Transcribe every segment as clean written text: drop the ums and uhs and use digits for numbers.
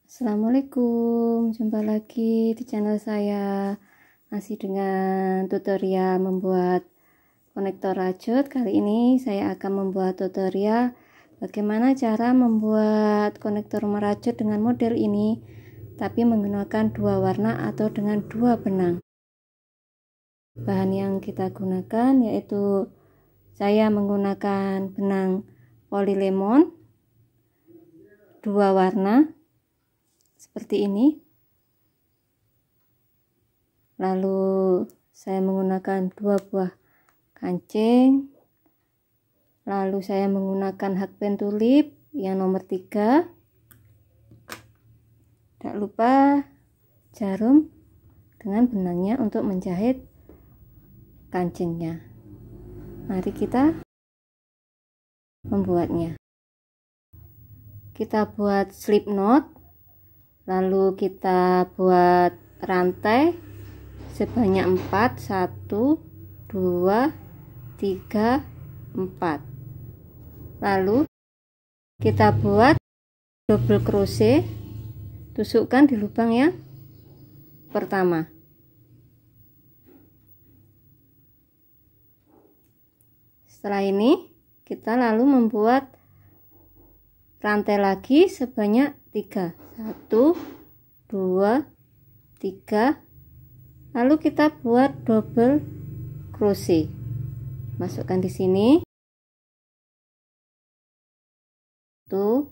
Assalamualaikum, jumpa lagi di channel saya. Masih dengan tutorial membuat konektor rajut. Kali ini saya akan membuat tutorial bagaimana cara membuat konektor merajut dengan model ini, tapi menggunakan dua warna atau dengan dua benang. Bahan yang kita gunakan yaitu saya menggunakan benang polylemon dua warna seperti ini, lalu saya menggunakan dua buah kancing, lalu saya menggunakan hakpen tulip yang nomor 3, tidak lupa jarum dengan benangnya untuk menjahit kancingnya. Mari kita membuatnya. Kita buat slip knot, lalu kita buat rantai sebanyak 4, 1, 2, 3, 4. Lalu kita buat double crochet, tusukkan di lubang yang pertama. Setelah ini kita lalu membuat rantai lagi sebanyak 3, 1, 2, 3, lalu kita buat double crochet, masukkan di sini, tuh,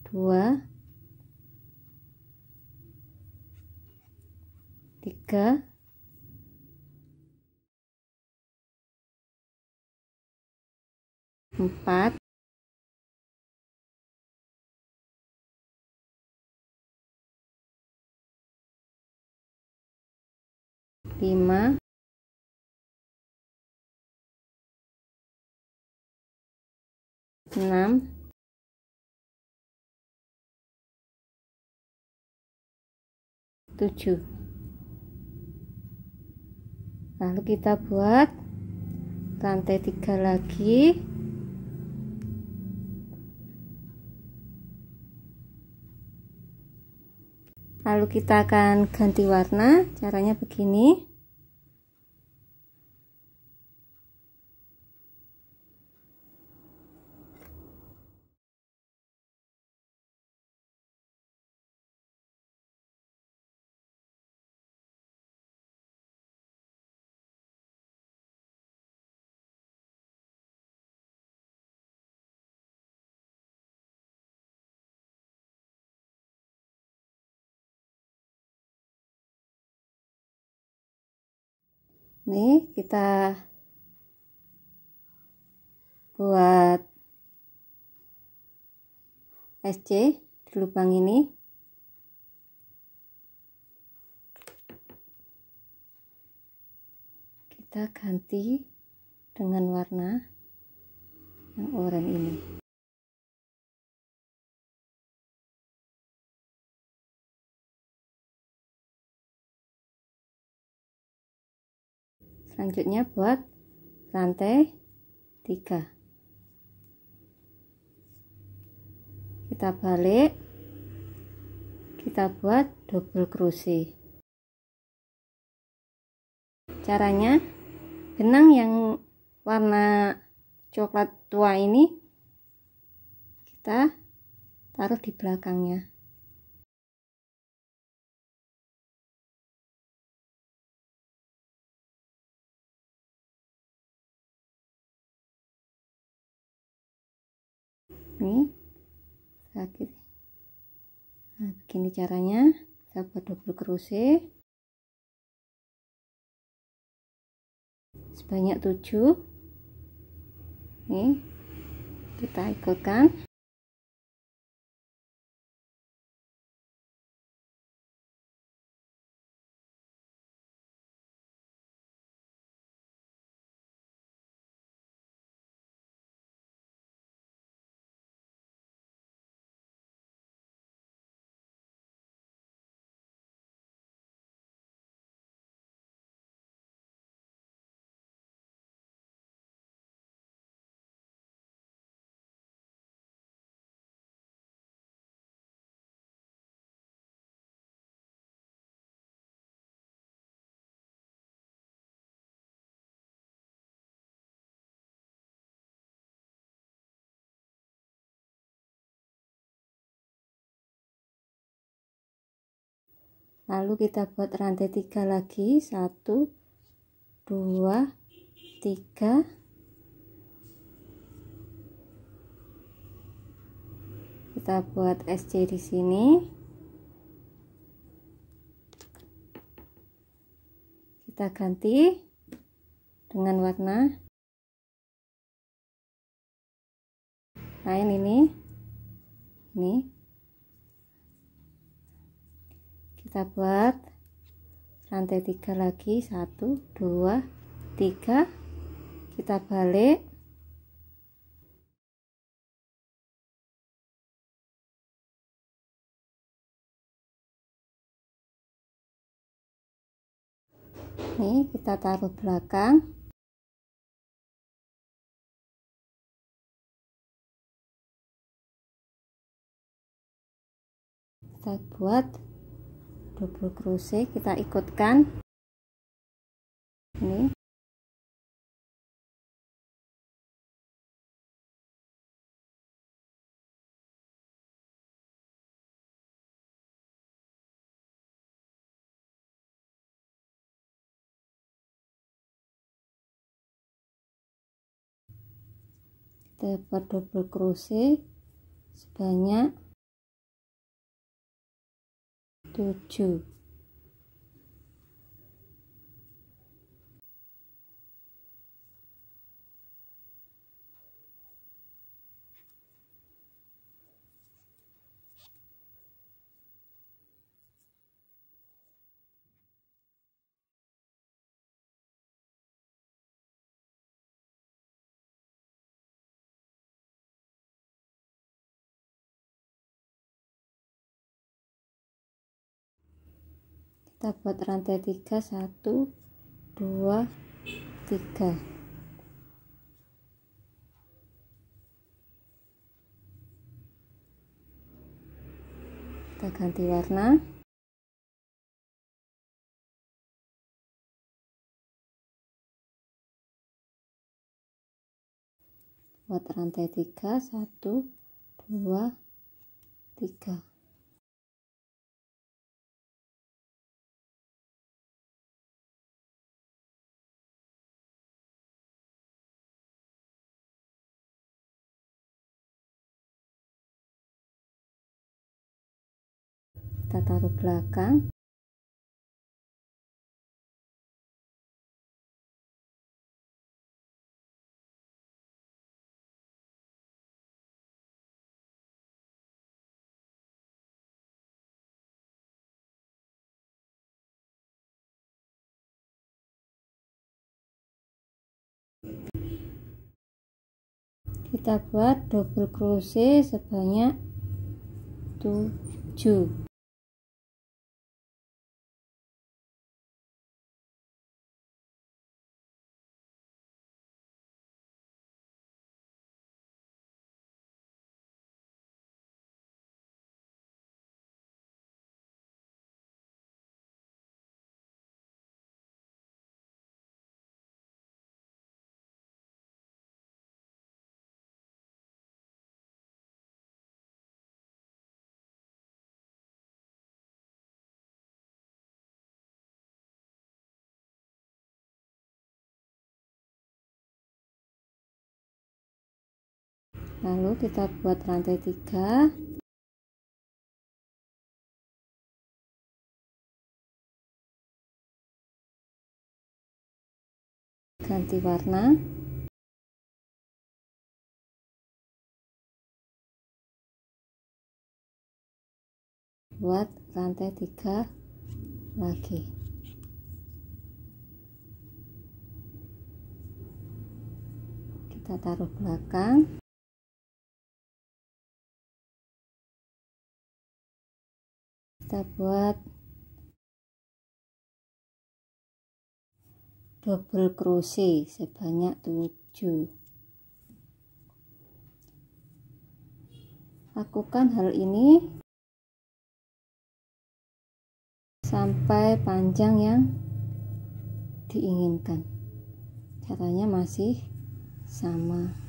dua, 3, 4, 5, 6, 7. Lalu kita buat rantai 3 lagi, lalu kita akan ganti warna. Caranya begini, nih kita buat SC di lubang ini. Kita ganti dengan warna yang oranye ini. Selanjutnya buat rantai 3, kita balik, kita buat double crochet. Caranya, benang yang warna coklat tua ini kita taruh di belakangnya. Nih, sakit. Nah, begini caranya. Kita buat double crochet sebanyak 7. Nih, kita ikutkan. Lalu kita buat rantai 3 lagi, 1 2 3. Kita buat SC di sini. Kita ganti dengan warna lain, ini kita buat rantai 3 lagi, 1 2 3. Kita balik, nih kita taruh belakang. Kita buat double crochet, kita ikutkan ini. Kita buat double crochet sebanyak 7. Kita buat rantai 3, 1 2 3. Kita ganti warna. Buat rantai 3, 1 2 3. Kita taruh belakang. Kita buat double crochet sebanyak 7. Lalu kita buat rantai 3. Ganti warna. Buat rantai 3 lagi. Kita taruh belakang. Kita buat double crochet sebanyak 7. Lakukan hal ini sampai panjang yang diinginkan. Caranya masih sama.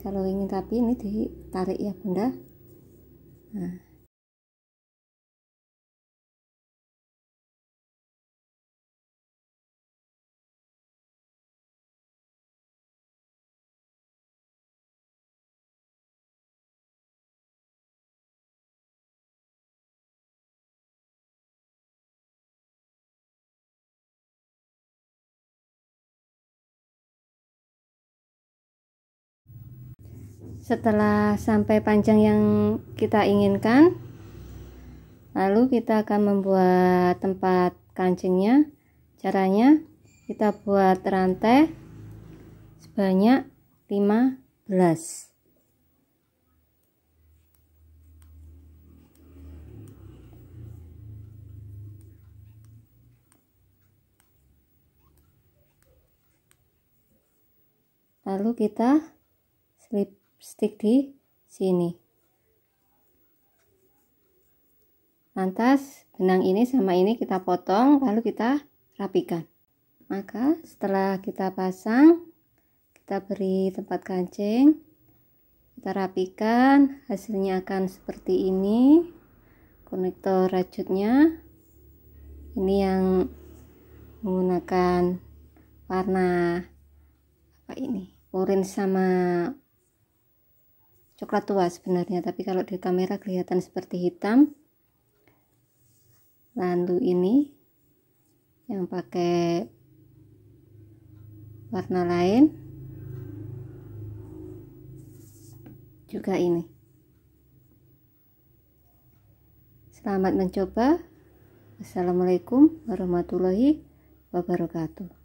Kalau ingin rapi ini ditarik ya Bunda. Nah, setelah sampai panjang yang kita inginkan, lalu kita akan membuat tempat kancingnya. Caranya kita buat rantai sebanyak 15. Lalu kita slip stick di sini. Lantas benang ini sama ini kita potong, lalu kita rapikan. Maka setelah kita pasang, kita beri tempat kancing, kita rapikan, hasilnya akan seperti ini. Konektor rajutnya ini yang menggunakan warna apa ini, orange sama coklat tua sebenarnya, tapi kalau di kamera kelihatan seperti hitam. Lalu ini yang pakai warna lain juga ini. Selamat mencoba. Wassalamualaikum warahmatullahi wabarakatuh.